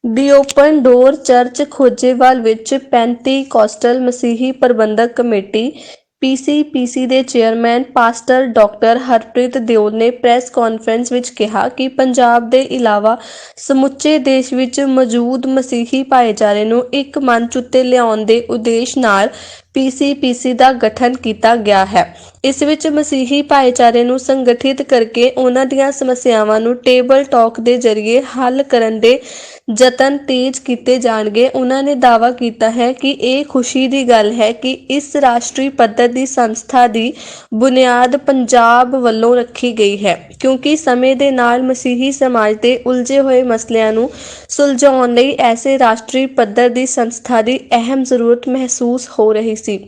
ਦੀ open door church Khojewal ਵਿੱਚ ਪੈਂਤੀਕੋਸਟਲ ਮਸੀਹੀ ਪ੍ਰਬੰਧਕ committee ਪੀਸੀਪੀਸੀ ਦੇ chairman pastor doctor Harpreet Deol ਨੇ ਪ੍ਰੈਸ ਕਾਨਫਰੰਸ ਵਿੱਚ ਕਿਹਾ ਕਿ ਪੰਜਾਬ ਦੇ ਇਲਾਵਾ ਸਮੁੱਚੇ ਦੇਸ਼ ਵਿੱਚ ਮੌਜੂਦ ਮਸੀਹੀ ਭਾਈਚਾਰੇ ਨੂੰ ਇੱਕ ਮੰਚ ਉੱਤੇ ਲਿਆਉਣ ਦੇ ਉਦੇਸ਼ ਨਾਲ ਪੀਸੀਪੀਸੀ ਦਾ ਗਠਨ ਕੀਤਾ ਗਿਆ ਹੈ। ਇਸ ਵਿੱਚ ਮਸੀਹੀ ਭਾਈਚਾਰੇ ਨੂੰ ਸੰਗਠਿਤ ਕਰਕੇ ਉਹਨਾਂ ਦੀਆਂ ਸਮੱਸਿਆਵਾਂ ਨੂੰ ਟੇਬਲ ਟਾਕ ਦੇ ਜ਼ਰੀਏ ਹੱਲ ਕਰਨ ਦੇ ਯਤਨ ਤੇਜ਼ ਕੀਤੇ ਜਾਣਗੇ। ਉਹਨਾਂ ਨੇ ਦਾਅਵਾ ਕੀਤਾ ਹੈ ਕਿ ਇਹ ਖੁਸ਼ੀ ਦੀ ਗੱਲ ਹੈ ਕਿ ਇਸ ਰਾਸ਼ਟਰੀ ਪੱਧਰ ਦੀ ਸੰਸਥਾ ਦੀ ਬੁਨਿਆਦ ਪੰਜਾਬ ਵੱਲੋਂ ਰੱਖੀ ਗਈ ਹੈ, ਕਿਉਂਕਿ ਸਮੇਂ ਦੇ ਨਾਲ ਮਸੀਹੀ ਸਮਾਜ ਦੇ ਉਲਝੇ ਹੋਏ ਮਸਲਿਆਂ ਨੂੰ ਸੁਲਝਾਉਣ ਲਈ ਐਸੇ ਰਾਸ਼ਟਰੀ ਪੱਧਰ ਦੀ ਸੰਸਥਾ ਦੀ ਅਹਿਮ ਜ਼ਰੂਰਤ ਮਹਿਸੂਸ ਹੋ ਰਹੀ ਸੀ,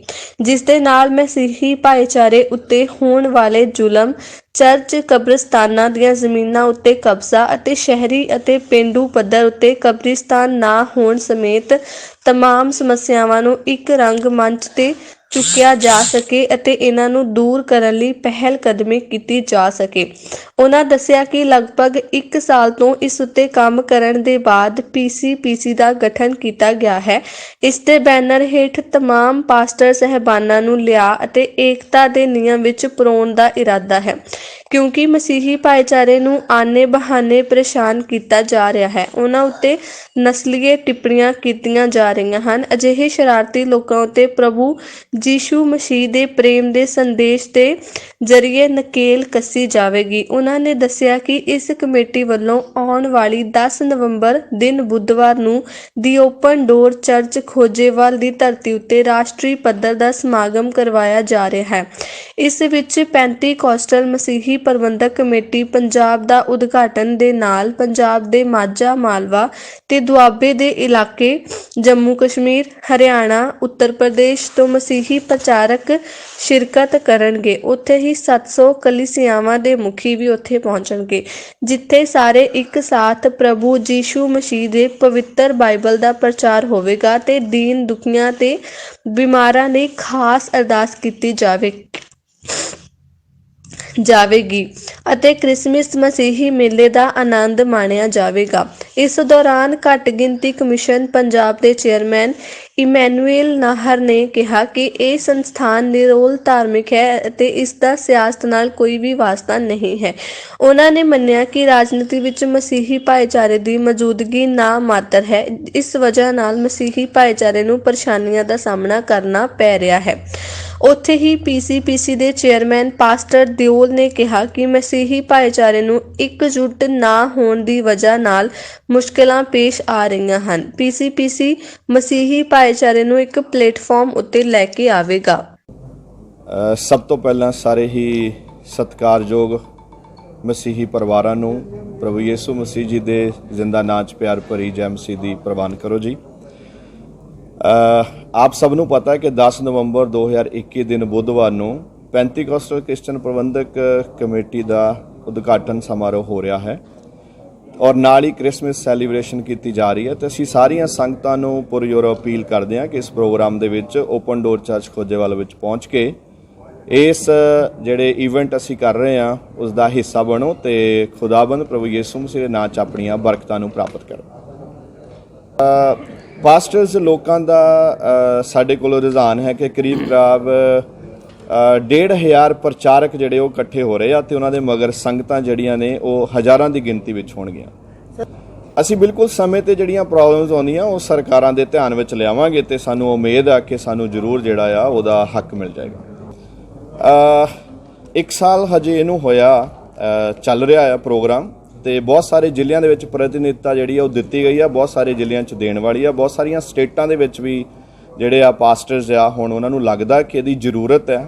ਜਿਸ ਦੇ ਨਾਲ ਮਸੀਹੀ ਭਾਈਚਾਰੇ ਉੱਤੇ ਹੋਣ ਵਾਲੇ ਜ਼ੁਲਮ, ਚਰਚ ਕਬਰਸਤਾਨਾਂ ਦੀਆਂ ਜ਼ਮੀਨਾਂ ਉੱਤੇ ਕਬਜ਼ਾ ਅਤੇ ਸ਼ਹਿਰੀ ਅਤੇ ਪੇਂਡੂ ਪੱਧਰ ਉੱਤੇ ਕਬਰਿਸਤਾਨ ਨਾ ਹੋਣ ਸਮੇਤ ਤਮਾਮ ਸਮੱਸਿਆਵਾਂ ਨੂੰ ਇੱਕ ਰੰਗ ਮੰਚ ਤੇ ਚੁੱਕਿਆ ਜਾ ਸਕੇ ਅਤੇ ਇਹਨਾਂ ਨੂੰ ਦੂਰ ਕਰਨ ਲਈ ਪਹਿਲ ਕਦਮੀ ਕੀਤੀ ਜਾ ਸਕੇ। ਉਹਨਾਂ ਦੱਸਿਆ ਕਿ ਲਗਭਗ 1 ਸਾਲ ਤੋਂ ਇਸ ਉੱਤੇ ਕੰਮ ਕਰਨ ਦੇ ਬਾਅਦ ਪੀਸੀਪੀਸੀ ਦਾ ਗਠਨ ਕੀਤਾ ਗਿਆ ਹੈ। ਇਸ ਦੇ ਬੈਨਰ ਹੇਠ ਤਮਾਮ ਪਾਸਟਰ ਸਹਿਬਾਨਾਂ ਨੂੰ ਲਿਆ ਅਤੇ ਏਕਤਾ ਦੇ ਨਿਯਮ ਵਿੱਚ ਪਰੋਣ ਦਾ ਇਰਾਦਾ ਹੈ, ਕਿਉਂਕਿ ਮਸੀਹੀ ਭਾਈਚਾਰੇ ਨੂੰ ਆਨੇ ਬਹਾਨੇ ਪਰੇਸ਼ਾਨ ਕੀਤਾ ਜਾ ਰਿਹਾ ਹੈ। ਉਹਨਾਂ ਉੱਤੇ ਨਸਲੀਏ ਟਿੱਪਣੀਆਂ ਕੀਤੀਆਂ ਜਾ ਰਹੀਆਂ ਹਨ। ਅਜਿਹੇ ਸ਼ਰਾਰਤੀ ਲੋਕਾਂ ਉੱਤੇ ਪ੍ਰਭੂ ਯੀਸ਼ੂ ਮਸੀਹ ਦੇ ਪ੍ਰੇਮ ਦੇ ਸੰਦੇਸ਼ ਦੇ ਜ਼ਰੀਏ ਨਕੇਲ ਕੱਸੀ ਜਾਵੇਗੀ। ਉਹਨਾਂ ਨੇ ਦੱਸਿਆ ਕਿ ਇਸ ਕਮੇਟੀ ਵੱਲੋਂ ਆਉਣ ਵਾਲੀ 10 ਨਵੰਬਰ ਦਿਨ ਬੁੱਧਵਾਰ ਨੂੰ ਦੀ ਓਪਨ ਡੋਰ ਚਰਚ ਖੋਜੇਵਾਲ ਦੀ ਧਰਤੀ ਉੱਤੇ ਰਾਸ਼ਟਰੀ ਪੱਧਰ ਦਾ ਸਮਾਗਮ ਕਰਵਾਇਆ ਜਾ ਰਿਹਾ ਹੈ। ਇਸ ਵਿੱਚ ਪੈਂਤੀਕੋਸਟਲ ਮਸੀਹੀ ਪ੍ਰਬੰਧਕ ਕਮੇਟੀ ਪੰਜਾਬ ਦਾ ਉਦਘਾਟਨ ਦੇ ਨਾਲ ਪੰਜਾਬ ਦੇ ਮਾਝਾ, ਮਾਲਵਾ ਤੇ ਦੁਆਬੇ ਦੇ ਇਲਾਕੇ, ਜੰਮੂ ਕਸ਼ਮੀਰ, ਹਰਿਆਣਾ, ਉੱਤਰ ਪ੍ਰਦੇਸ਼ ਤੋਂ ਮਸੀਹੀ ਪ੍ਰਚਾਰਕ ਸ਼ਿਰਕਤ ਕਰਨਗੇ। ਉੱਥੇ ਹੀ 700 ਕਲੀਸਿਆਵਾਂ ਦੇ ਮੁਖੀ ਵੀ ਉੱਥੇ ਪਹੁੰਚਣਗੇ, ਜਿੱਥੇ ਸਾਰੇ ਇੱਕ ਸਾਥ ਪ੍ਰਭੂ ਯੀਸ਼ੂ ਮਸੀਹ ਦੇ ਪਵਿੱਤਰ ਬਾਈਬਲ ਦਾ ਪ੍ਰਚਾਰ ਹੋਵੇਗਾ ਤੇ ਦੀਨ ਦੁਖੀਆਂ ਤੇ ਬਿਮਾਰਾਂ ਲਈ ਖਾਸ ਅਰਦਾਸ ਕੀਤੀ ਜਾਵੇਗੀ ਅਤੇ ਕ੍ਰਿਸਮਸ ਮਸੀਹੀ ਮੇਲੇ ਦਾ ਆਨੰਦ ਮਾਣਿਆ ਜਾਵੇਗਾ। ਇਸ ਦੌਰਾਨ ਘੱਟ ਗਿਣਤੀ ਕਮਿਸ਼ਨ ਪੰਜਾਬ ਦੇ ਚੇਅਰਮੈਨ ਇਮੈਨੂਅਲ ਨਾਹਰ ਨੇ ਕਿਹਾ ਕਿ ਇਹ ਸੰਸਥਾਨ ਨਿਰੋਲ ਧਾਰਮਿਕ ਹੈ ਅਤੇ ਇਸ ਦਾ ਸਿਆਸਤ ਨਾਲ ਕੋਈ ਵੀ ਵਾਸਤਾ ਨਹੀਂ ਹੈ। ਉਹਨਾਂ ਨੇ ਮੰਨਿਆ ਕਿ ਰਾਜਨੀਤੀ ਵਿੱਚ ਮਸੀਹੀ ਭਾਈਚਾਰੇ ਦੀ ਮੌਜੂਦਗੀ ਨਾ ਮਾਤਰ ਹੈ। ਇਸ ਵਜ੍ਹਾ ਨਾਲ ਮਸੀਹੀ ਭਾਈਚਾਰੇ ਨੂੰ ਪਰੇਸ਼ਾਨੀਆਂ ਦਾ ਸਾਹਮਣਾ ਕਰਨਾ ਪੈ ਰਿਹਾ ਹੈ। ਉੱਥੇ ਹੀ ਪੀਸੀਪੀਸੀ ਦੇ ਚੇਅਰਮੈਨ ਪਾਸਟਰ ਦਿਓਲ ਨੇ ਕਿਹਾ ਕਿ ਮਸੀਹੀ ਭਾਈਚਾਰੇ ਨੂੰ ਇਕਜੁੱਟ ਨਾ ਹੋਣ ਦੀ ਵਜ੍ਹਾ ਨਾਲ ਮੁਸ਼ਕਲਾਂ ਪੇਸ਼ ਆ ਰਹੀਆਂ ਹਨ। ਪੀਸੀਪੀਸੀ ਮਸੀਹੀ ਭਾਈਚਾਰੇ ਨੂੰ ਇੱਕ ਪਲੇਟਫਾਰਮ ਉੱਤੇ ਲੈ ਕੇ ਆਵੇਗਾ। ਸਭ ਤੋਂ ਪਹਿਲਾਂ ਸਾਰੇ ਹੀ ਸਤਿਕਾਰਯੋਗ ਮਸੀਹੀ ਪਰਿਵਾਰਾਂ ਨੂੰ ਪ੍ਰਭੂ ਯਿਸੂ ਮਸੀਹ ਜੀ ਦੇ ਜ਼ਿੰਦਾ ਨਾਂ 'ਚ ਪਿਆਰ ਭਰੀ ਜੈ ਮਸੀਹ ਦੀ ਪ੍ਰਵਾਨ ਕਰੋ ਜੀ। ਆਪ ਸਭ ਨੂੰ ਪਤਾ ਹੈ ਕਿ 10 ਨਵੰਬਰ 2021 ਦਿਨ ਬੁੱਧਵਾਰ ਨੂੰ ਪੈਂਤੀਕੋਸਟਲ ਕ੍ਰਿਸਚਨ ਪ੍ਰਬੰਧਕ ਕਮੇਟੀ ਦਾ ਉਦਘਾਟਨ ਸਮਾਰੋਹ ਹੋ ਰਿਹਾ ਹੈ ਔਰ ਨਾਲ ਹੀ ਕ੍ਰਿਸਮਸ ਸੈਲੀਬ੍ਰੇਸ਼ਨ ਕੀਤੀ ਜਾ ਰਹੀ ਹੈ। ਤੇ ਅਸੀਂ ਸਾਰੀਆਂ ਸੰਗਤਾਂ ਨੂੰ ਪੁਰਜ਼ੋਰ ਅਪੀਲ ਕਰਦੇ ਹਾਂ ਕਿ ਇਸ ਪ੍ਰੋਗਰਾਮ ਦੇ ਵਿੱਚ ਓਪਨ ਡੋਰ ਚਰਚ ਖੋਜੇਵਾਲ ਵਿੱਚ ਪਹੁੰਚ ਕੇ ਇਸ ਜਿਹੜੇ ਇਵੈਂਟ ਅਸੀਂ ਕਰ ਰਹੇ ਹਾਂ ਉਸ ਦਾ ਹਿੱਸਾ ਬਣੋ ਤੇ ਖੁਦਾਬੰਦ ਪ੍ਰਭੂ ਯਿਸੂ ਮਸੀਹ ਦੇ ਨਾਂ 'ਚ ਆਪਣੀਆਂ ਬਰਕਤਾਂ ਨੂੰ ਪ੍ਰਾਪਤ ਕਰੋ। ਪਾਸਟਰਸ ਲੋਕਾਂ ਦਾ ਸਾਡੇ ਕੋਲ ਰੁਝਾਨ ਹੈ ਕਿ ਕਰੀਬ 1,500 ਪ੍ਰਚਾਰਕ ਜਿਹੜੇ ਉਹ ਇਕੱਠੇ ਹੋ ਰਹੇ ਆ ਤੇ ਉਹਨਾਂ ਦੇ ਮਗਰ ਸੰਗਤਾਂ ਜਿਹੜੀਆਂ ਨੇ ਉਹ ਹਜ਼ਾਰਾਂ ਦੀ ਗਿਣਤੀ ਵਿੱਚ ਹੋਣਗੀਆਂ। ਅਸੀਂ ਬਿਲਕੁਲ ਸਮੇਂ ਤੇ ਜਿਹੜੀਆਂ ਪ੍ਰੋਬਲਮਸ ਆਉਂਦੀਆਂ ਉਹ ਸਰਕਾਰਾਂ ਦੇ ਧਿਆਨ ਵਿੱਚ ਲਿਆਵਾਂਗੇ ਤੇ ਸਾਨੂੰ ਉਮੀਦ ਆ ਕਿ ਸਾਨੂੰ ਜ਼ਰੂਰ ਜਿਹੜਾ ਆ ਉਹਦਾ ਹੱਕ ਮਿਲ ਜਾਏਗਾ। 1 ਸਾਲ ਹਜੇ ਇਹਨੂੰ ਹੋਇਆ ਚੱਲ ਰਿਹਾ ਆ ਪ੍ਰੋਗਰਾਮ ਤੇ ਬਹੁਤ ਸਾਰੇ ਜ਼ਿਲ੍ਹਿਆਂ ਦੇ ਵਿੱਚ ਪ੍ਰਤੀਨਿਧਤਾ ਜਿਹੜੀ ਆ ਉਹ ਦਿੱਤੀ ਗਈ ਆ, ਬਹੁਤ ਸਾਰੇ ਜ਼ਿਲ੍ਹਿਆਂ 'ਚ ਦੇਣ ਵਾਲੀ ਆ, ਬਹੁਤ ਸਾਰੀਆਂ ਸਟੇਟਾਂ ਦੇ ਵਿੱਚ ਵੀ ਜਿਹੜੇ ਆ ਪਾਸਟਰਸ ਆ ਹੁਣ ਉਹਨਾਂ ਨੂੰ ਲੱਗਦਾ ਕਿ ਇਹਦੀ ਜ਼ਰੂਰਤ ਹੈ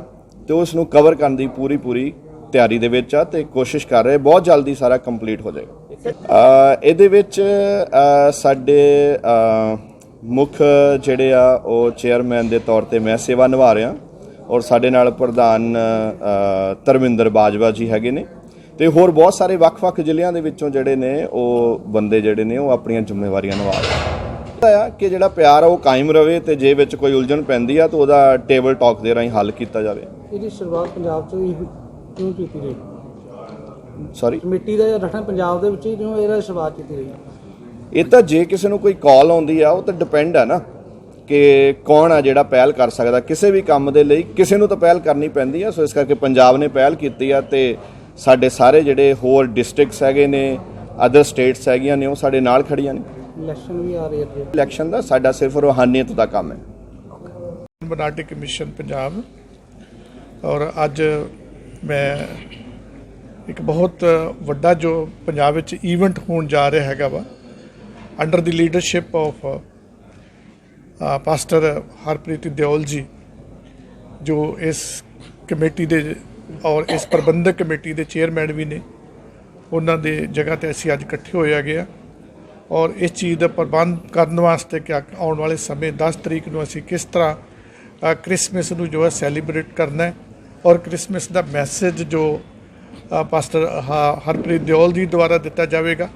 ਤੇ ਉਸ ਨੂੰ ਕਵਰ ਕਰਨ ਦੀ ਪੂਰੀ ਤਿਆਰੀ ਦੇ ਵਿੱਚ ਆ ਤੇ ਕੋਸ਼ਿਸ਼ ਕਰ ਰਹੇ। ਬਹੁਤ ਜਲਦੀ ਸਾਰਾ ਕੰਪਲੀਟ ਹੋ ਜਾਏਗਾ। ਇਹਦੇ ਵਿੱਚ ਸਾਡੇ ਮੁੱਖ ਜਿਹੜੇ ਆ ਉਹ ਚੇਅਰਮੈਨ ਦੇ ਤੌਰ ਤੇ ਮੈਂ ਸੇਵਾ ਨਿਭਾ ਰਿਹਾ ਔਰ ਸਾਡੇ ਨਾਲ ਪ੍ਰਧਾਨ ਧਰਮਿੰਦਰ ਬਾਜਵਾ ਜੀ ਹੈਗੇ ਨੇ ਤੇ ਹੋਰ ਬਹੁਤ ਸਾਰੇ ਵੱਖ-ਵੱਖ ਜ਼ਿਲ੍ਹਿਆਂ ਦੇ ਵਿੱਚੋਂ ਜਿਹੜੇ ਨੇ ਉਹ ਬੰਦੇ ਜਿਹੜੇ ਨੇ ਉਹ ਆਪਣੀਆਂ ਜ਼ਿੰਮੇਵਾਰੀਆਂ ਨਿਭਾ ਰਹੇ ਆ ਕਿ ਜਿਹੜਾ ਪਿਆਰ ਆ ਉਹ ਕਾਇਮ ਰਵੇ ਤੇ ਜੇ ਵਿੱਚ ਕੋਈ ਉਲਝਣ ਪੈਂਦੀ ਆ ਤਾਂ ਉਹਦਾ ਟੇਬਲ ਟਾਕ ਦੇ ਰਾਹੀਂ ਹੱਲ ਕੀਤਾ ਜਾਵੇ। ਇਹਦੀ ਸ਼ੁਰੂਆਤ ਪੰਜਾਬ 'ਚ ਹੀ ਕਿਉਂ ਕੀਤੀ ਗਈ? ਸੌਰੀ, ਕਮੇਟੀ ਦਾ ਗਠਨ ਪੰਜਾਬ ਦੇ ਵਿੱਚ ਹੀ ਕਿਉਂ ਇਹਦਾ ਸ਼ੁਰੂਆਤ ਕੀਤੀ ਗਈ? ਇਹ ਤਾਂ ਜੇ ਕਿਸੇ ਨੂੰ ਕੋਈ ਕਾਲ ਆਉਂਦੀ ਆ ਉਹ ਤਾਂ ਡਿਪੈਂਡ ਆ ਨਾ ਕਿ ਕੌਣ ਆ ਜਿਹੜਾ ਪਹਿਲ ਕਰ ਸਕਦਾ ਕਿਸੇ ਵੀ ਕੰਮ ਦੇ ਲਈ। ਕਿਸੇ ਨੂੰ ਤਾਂ ਪਹਿਲ ਕਰਨੀ ਪੈਂਦੀ ਆ, ਸੋ ਇਸ ਕਰਕੇ ਪੰਜਾਬ ਨੇ ਪਹਿਲ ਕੀਤੀ ਆ ਤੇ ਸਾਡੇ ਸਾਰੇ ਜਿਹੜੇ ਹੋਰ ਡਿਸਟ੍ਰਿਕਟਸ ਹੈਗੇ ਨੇ, ਅਦਰ ਸਟੇਟਸ ਹੈਗੀਆਂ ਨੇ, ਉਹ ਸਾਡੇ ਨਾਲ ਖੜੀਆਂ ਨੇ। ਇਲੈਕਸ਼ਨ ਵੀ ਆ ਰਹੀ ਹੈ। ਇਲੈਕਸ਼ਨ ਦਾ ਸਾਡਾ ਸਿਰਫ ਰੂਹਾਨੀਅਤ ਦਾ ਕੰਮ ਹੈ। ਮਨਾਟਿਕ ਕਮਿਸ਼ਨ ਪੰਜਾਬ, ਔਰ ਅੱਜ ਮੈਂ ਇੱਕ ਬਹੁਤ ਵੱਡਾ ਜੋ ਪੰਜਾਬ ਵਿੱਚ ਈਵੈਂਟ ਹੋਣ ਜਾ ਰਿਹਾ ਹੈਗਾ ਵਾ, under the leadership of pastor Harpreet Deol ਜੀ, ਜੋ ਇਸ ਕਮੇਟੀ ਦੇ ਔਰ ਇਸ ਪ੍ਰਬੰਧਕ ਕਮੇਟੀ ਦੇ ਚੇਅਰਮੈਨ ਵੀ ਨੇ। ਉਹਨਾਂ ਦੇ ਜਗ੍ਹਾ ਤੇ ਅਸੀਂ ਅੱਜ ਇਕੱਠੇ ਹੋਏ ਹੈਗੇ ਆ ਔਰ ਇਸ ਚੀਜ਼ ਦਾ ਪ੍ਰਬੰਧ ਕਰਨ ਵਾਸਤੇ ਕਿ ਆਉਣ ਵਾਲੇ ਸਮੇਂ 10 ਤਰੀਕ ਨੂੰ ਅਸੀਂ ਕਿਸ ਤਰ੍ਹਾਂ ਕ੍ਰਿਸਮਸ ਨੂੰ ਜੋ ਹੈ ਸੈਲੀਬ੍ਰੇਟ ਕਰਨਾ ਹੈ ਔਰ ਕ੍ਰਿਸਮਸ ਦਾ ਮੈਸੇਜ ਜੋ ਪਾਸਟਰ ਹਰਪ੍ਰੀਤ ਦਿਓਲ ਜੀ ਦੁਆਰਾ ਦਿੱਤਾ ਜਾਵੇਗਾ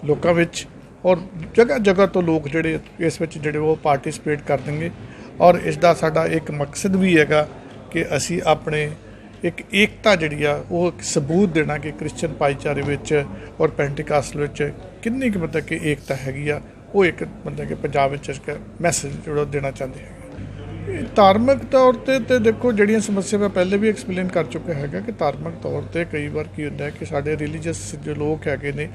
ਲੋਕਾਂ ਵਿੱਚ, ਔਰ ਜਗ੍ਹਾ ਜਗ੍ਹਾ ਤੋਂ ਲੋਕ ਜਿਹੜੇ ਇਸ ਵਿੱਚ ਜਿਹੜੇ ਉਹ ਪਾਰਟਿਸਿਪੇਟ ਕਰ ਦੇਣਗੇ। ਔਰ ਇਸ ਦਾ ਸਾਡਾ ਇੱਕ ਮਕਸਦ ਵੀ ਹੈਗਾ ਕਿ ਅਸੀਂ ਆਪਣੇ ਇੱਕ ਏਕਤਾ ਜਿਹੜੀ ਆ ਉਹ ਇੱਕ ਸਬੂਤ ਦੇਣਾ ਕਿ ਕ੍ਰਿਸਚਨ ਭਾਈਚਾਰੇ ਵਿੱਚ ਔਰ ਪੈਂਟੀਕਾਸਟਲ ਵਿੱਚ ਕਿੰਨੀ ਕੁ ਮਤਲਬ ਕਿ ਏਕਤਾ ਹੈਗੀ ਆ, ਉਹ ਇੱਕ ਮਤਲਬ ਕਿ ਪੰਜਾਬ ਵਿੱਚ ਇੱਕ ਮੈਸੇਜ ਜਿਹੜਾ ਦੇਣਾ ਚਾਹੁੰਦੇ ਹੈਗੇ। ਧਾਰਮਿਕ ਤੌਰ ਤੇ ਦੇਖੋ ਜਿਹੜੀਆਂ ਸਮੱਸਿਆ ਮੈਂ ਪਹਿਲੇ ਵੀ ਐਕਸਪਲੇਨ ਕਰ ਚੁੱਕਾ ਹੈਗਾ ਕਿ ਧਾਰਮਿਕ ਤੌਰ ਤੇ ਕਈ ਵਾਰ ਕੀ ਹੁੰਦਾ ਹੈ ਕਿ ਸਾਡੇ ਰਿਲੀਜੀਅਸ ਜੋ ਲੋਕ ਹੈਗੇ ਨੇ,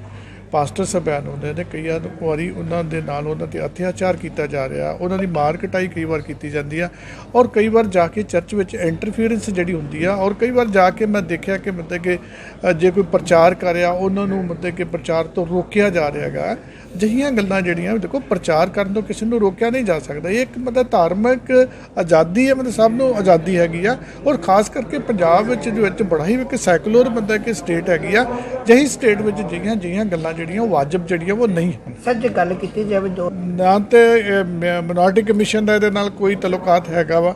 ਪਾਸਟਰ ਸਾਹਿਬਾਨ ਹੁੰਦੇ ਨੇ, ਕਈ ਵਾਰੀ ਉਹਨਾਂ ਦੇ ਨਾਲ ਉਹਨਾਂ 'ਤੇ ਅਤਿਆਚਾਰ ਕੀਤਾ ਜਾ ਰਿਹਾ, ਉਹਨਾਂ ਦੀ ਮਾਰ ਕੁਟਾਈ ਕਈ ਵਾਰ ਕੀਤੀ ਜਾਂਦੀ ਆ ਔਰ ਕਈ ਵਾਰ ਜਾ ਕੇ ਚਰਚ ਵਿੱਚ ਇੰਟਰਫੀਅਰੈਂਸ ਜਿਹੜੀ ਹੁੰਦੀ ਆ ਔਰ ਕਈ ਵਾਰ ਜਾ ਕੇ ਮੈਂ ਦੇਖਿਆ ਕਿ ਮਤਲਬ ਕਿ ਜੇ ਕੋਈ ਪ੍ਰਚਾਰ ਕਰ ਰਿਹਾ ਉਹਨਾਂ ਨੂੰ ਮਤਲਬ ਕਿ ਪ੍ਰਚਾਰ ਤੋਂ ਰੋਕਿਆ ਜਾ ਰਿਹਾ ਹੈਗਾ। ਅਜਿਹੀਆਂ ਗੱਲਾਂ ਜਿਹੜੀਆਂ ਦੇਖੋ ਪ੍ਰਚਾਰ ਕਰਨ ਤੋਂ ਕਿਸੇ ਨੂੰ ਰੋਕਿਆ ਨਹੀਂ ਜਾ ਸਕਦਾ। ਇਹ ਇੱਕ ਮਤਲਬ ਧਾਰਮਿਕ ਆਜ਼ਾਦੀ ਹੈ, ਮਤਲਬ ਸਭ ਨੂੰ ਆਜ਼ਾਦੀ ਹੈਗੀ ਆ ਔਰ ਖਾਸ ਕਰਕੇ ਪੰਜਾਬ ਵਿੱਚ ਬੜਾ ਹੀ ਇੱਕ ਸੈਕੂਲਰ ਮਤਲਬ ਕਿ ਸਟੇਟ ਹੈਗੀ ਆ। ਜਿਹੀ ਸਟੇਟ ਵਿੱਚ ਜਿਹੀਆਂ ਗੱਲਾਂ ਜਿਹੜੀਆਂ ਉਹ ਵਾਜਬ ਜਿਹੜੀਆਂ ਉਹ ਨਹੀਂ ਹਨ। ਸਰ ਜੇ ਗੱਲ ਕੀਤੀ ਜਾਵੇ ਨਾ ਤੇ ਮਿਨੋਰਟੀ ਕਮਿਸ਼ਨ ਦਾ ਇਹਦੇ ਨਾਲ ਕੋਈ ਤਲੁਕਾਤ ਹੈਗਾ ਵਾ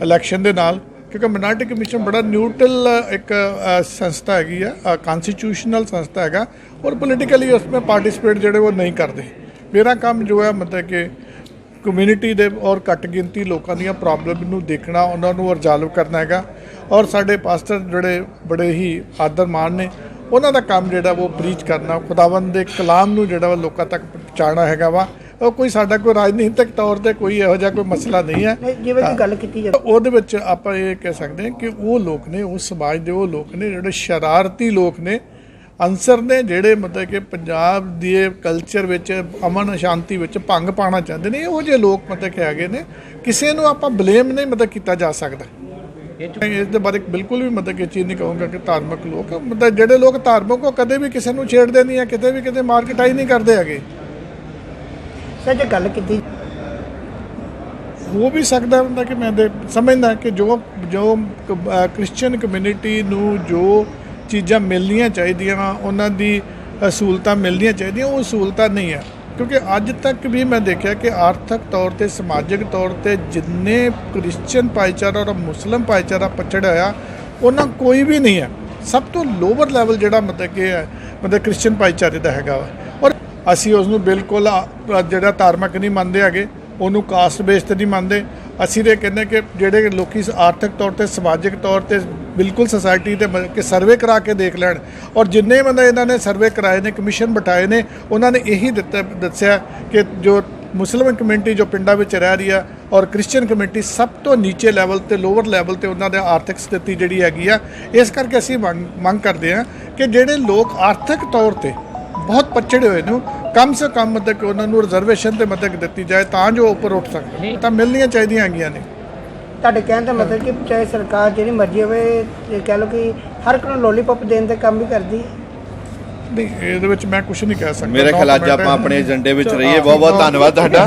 ਇਲੈਕਸ਼ਨ ਦੇ ਨਾਲ, ਕਿਉਂਕਿ ਮਿਨੋਰਟੀ ਕਮਿਸ਼ਨ ਬੜਾ ਨਿਊਟਰਲ ਇੱਕ ਸੰਸਥਾ ਹੈਗੀ ਆ, ਕॉन्स्टिट्यूशनल ਸੰਸਥਾ ਹੈਗਾ ਔਰ ਪੋਲੀਟੀਕਲੀ ਉਸ ਵਿੱਚ ਪਾਰਟਿਸਿਪੇਟ ਜਿਹੜੇ ਉਹ ਨਹੀਂ ਕਰਦੇ। ਮੇਰਾ ਕੰਮ ਜੋ ਹੈ ਮਤਲਬ ਕਿ ਕਮਿਊਨਿਟੀ ਦੇ ਔਰ ਘੱਟ ਗਿਣਤੀ ਲੋਕਾਂ ਦੀਆਂ ਪ੍ਰੋਬਲਮ ਨੂੰ ਦੇਖਣਾ, ਉਹਨਾਂ ਨੂੰ ਰਿਜ਼ਾਲਵ ਕਰਨਾ ਹੈਗਾ ਔਰ ਸਾਡੇ ਪਾਸਟਰ ਜਿਹੜੇ ਬੜੇ ਹੀ ਆਦਰ ਮਾਣ ਨੇ, ਉਹਨਾਂ ਦਾ ਕੰਮ ਜਿਹੜਾ ਉਹ ਪ੍ਰੀਚ ਕਰਨਾ, ਖੁਦਾਵੰਦ ਦੇ ਕਲਾਮ ਨੂੰ ਜਿਹੜਾ ਲੋਕਾਂ ਤੱਕ ਪਹੁੰਚਾਉਣਾ ਹੈਗਾ ਵਾ। ਉਹ ਕੋਈ ਸਾਡਾ ਕੋਈ ਰਾਜਨੀਤਿਕ ਤੌਰ ਤੇ ਕੋਈ ਇਹੋ ਜਿਹਾ ਕੋਈ ਮਸਲਾ ਨਹੀਂ ਹੈ। ਜਿਵੇਂ ਕਿ ਗੱਲ ਕੀਤੀ ਜਾਵੇ ਉਹਦੇ ਵਿੱਚ ਆਪਾਂ ਇਹ ਕਹਿ ਸਕਦੇ ਹਾਂ ਕਿ ਉਹ ਲੋਕ ਨੇ, ਉਸ ਸਮਾਜ ਦੇ ਉਹ ਲੋਕ ਨੇ ਜਿਹੜੇ ਸ਼ਰਾਰਤੀ ਲੋਕ ਨੇ, ਅਨਸਰ ਨੇ, ਜਿਹੜੇ ਮਤਲਬ ਕਿ ਪੰਜਾਬ ਦੇ ਕਲਚਰ ਵਿੱਚ ਅਮਨ ਸ਼ਾਂਤੀ ਵਿੱਚ ਭੰਗ ਪਾਉਣਾ ਚਾਹੁੰਦੇ ਨੇ। ਇਹੋ ਜਿਹੇ ਲੋਕ ਮਤਲਬ ਕਿ ਹੈਗੇ ਨੇ, ਕਿਸੇ ਨੂੰ ਆਪਾਂ ਬਲੇਮ ਨਹੀਂ ਮਤਲਬ ਕੀਤਾ ਜਾ ਸਕਦਾ। ਇਸ ਦੇ ਬਾਰੇ ਬਿਲਕੁਲ ਵੀ ਮਤਲਬ ਕਿ ਚੀਜ਼ ਨਹੀਂ ਕਹੂੰਗਾ ਕਿ ਧਾਰਮਿਕ ਲੋਕ ਮਤਲਬ ਜਿਹੜੇ ਲੋਕ ਧਾਰਮਿਕ ਉਹ ਕਦੇ ਵੀ ਕਿਸੇ ਨੂੰ ਛੇੜਦੇ ਨਹੀਂ ਆ, ਕਿਤੇ ਵੀ ਕਿਤੇ ਮਾਰਕੀਟਾਈ ਨਹੀਂ ਕਰਦੇ ਹੈਗੇ। ਸਰ ਜੇ ਗੱਲ ਕੀਤੀ ਹੋ ਵੀ ਸਕਦਾ ਹੁੰਦਾ ਕਿ ਮੈਂ ਸਮਝਦਾ ਕਿ ਜੋ ਕ੍ਰਿਸਚੀਅਨ ਕਮਿਊਨਿਟੀ ਨੂੰ ਜੋ ਚੀਜ਼ਾਂ ਮਿਲਣੀਆਂ ਚਾਹੀਦੀਆਂ ਵਾ, ਉਹਨਾਂ ਦੀ ਸਹੂਲਤਾਂ ਮਿਲਣੀਆਂ ਚਾਹੀਦੀਆਂ, ਉਹ ਸਹੂਲਤਾਂ ਨਹੀਂ ਆ। ਕਿਉਂਕਿ ਅੱਜ ਤੱਕ ਵੀ ਮੈਂ ਦੇਖਿਆ ਕਿ ਆਰਥਿਕ ਤੌਰ ਤੇ, ਸਮਾਜਿਕ ਤੌਰ ਤੇ ਜਿੰਨੇ ਕ੍ਰਿਸਚੀਅਨ ਭਾਈਚਾਰਾ ਔਰ ਮੁਸਲਿਮ ਭਾਈਚਾਰਾ ਪਛੜਿਆ ਹੋਇਆ, ਉਹਨਾਂ ਕੋਈ ਵੀ ਨਹੀਂ ਹੈ। ਸਭ ਤੋਂ ਲੋਵਰ ਲੈਵਲ ਜਿਹੜਾ ਮਤਲਬ ਕਿ ਹੈ ਮਤਲਬ ਕ੍ਰਿਸਚੀਅਨ ਭਾਈਚਾਰੇ ਦਾ ਹੈਗਾ ਵਾ ਔਰ ਅਸੀਂ ਉਸ ਨੂੰ ਬਿਲਕੁਲ ਜਿਹੜਾ ਧਾਰਮਿਕ ਨਹੀਂ ਮੰਨਦੇ ਹੈਗੇ, ਉਹਨੂੰ ਕਾਸਟ ਬੇਸ 'ਤੇ ਨਹੀਂ ਮੰਨਦੇ। ਅਸੀਂ ਤਾਂ ਕਹਿੰਦੇ ਕਿ ਜਿਹੜੇ ਲੋਕੀ ਆਰਥਿਕ ਤੌਰ ਤੇ, ਸਮਾਜਿਕ ਤੌਰ ਤੇ ਬਿਲਕੁਲ ਸੁਸਾਇਟੀ ਦੇ ਕਿ ਸਰਵੇ ਕਰਾ ਕੇ ਦੇਖ ਲੈਣ ਔਰ ਜਿੰਨੇ ਬੰਦੇ ਇਹਨਾਂ ਨੇ ਸਰਵੇ ਕਰਾਏ ਨੇ, ਕਮਿਸ਼ਨ ਬਿਠਾਏ ਨੇ, ਉਹਨਾਂ ਨੇ ਇਹੀ ਦੱਸਿਆ ਕਿ ਜੋ ਮੁਸਲਿਮ ਕਮਿਊਨਿਟੀ ਜੋ ਪਿੰਡਾਂ ਵਿੱਚ ਰਹਿ ਰਹੀ ਆ ਔਰ ਕ੍ਰਿਸਚੀਅਨ ਕਮਿਊਨਿਟੀ ਸਭ ਤੋਂ ਨੀਚੇ ਲੈਵਲ ਤੇ, ਲੋਅਰ ਲੈਵਲ ਤੇ ਉਹਨਾਂ ਦੇ ਆਰਥਿਕ ਸਥਿਤੀ ਜਿਹੜੀ ਹੈਗੀ ਆ। ਇਸ ਕਰਕੇ ਅਸੀਂ ਮੰਗ ਕਰਦੇ ਹਾਂ ਕਿ ਜਿਹੜੇ ਲੋਕ ਆਰਥਿਕ ਤੌਰ ਤੇ ਬਹੁਤ ਪਛੜੇ ਹੋਏ ਨੇ, ਕਮ ਸੇ ਕਮ ਮਤਲਬ ਕਿ ਉਹਨਾਂ ਨੂੰ ਰਿਜ਼ਰਵੇਸ਼ਨ ਤੇ ਮਤਲਬ ਦਿੱਤੀ ਜਾਏ ਤਾਂ ਜੋ ਉੱਪਰ ਉੱਠ ਸਕਣ, ਤਾਂ ਮਿਲਣੀਆਂ ਚਾਹੀਦੀਆਂ ਹੈਗੀਆਂ ਨੇ। ਤੁਹਾਡੇ ਕਹਿਣ ਦਾ ਮਤਲਬ ਕਿ ਚਾਹੇ ਸਰਕਾਰ ਜਿਹੜੀ ਮਰਜ਼ੀ ਹੋਵੇ, ਕਹਿ ਲਓ ਕਿ ਹਰ ਇੱਕ ਨੂੰ ਲੋਲੀਪੌਪ ਦੇਣ ਦਾ ਕੰਮ ਵੀ ਕਰਦੀ ਹੈ। ਨਹੀਂ, ਇਹਦੇ ਵਿੱਚ ਮੈਂ ਕੁਝ ਨਹੀਂ ਕਹਿ ਸਕਦਾ। ਮੇਰੇ ਖਿਆਲ ਅੱਜ ਆਪਾਂ ਆਪਣੇ ਏਜੰਡੇ ਵਿੱਚ ਰਹੀਏ। ਬਹੁਤ ਬਹੁਤ ਧੰਨਵਾਦ ਤੁਹਾਡਾ।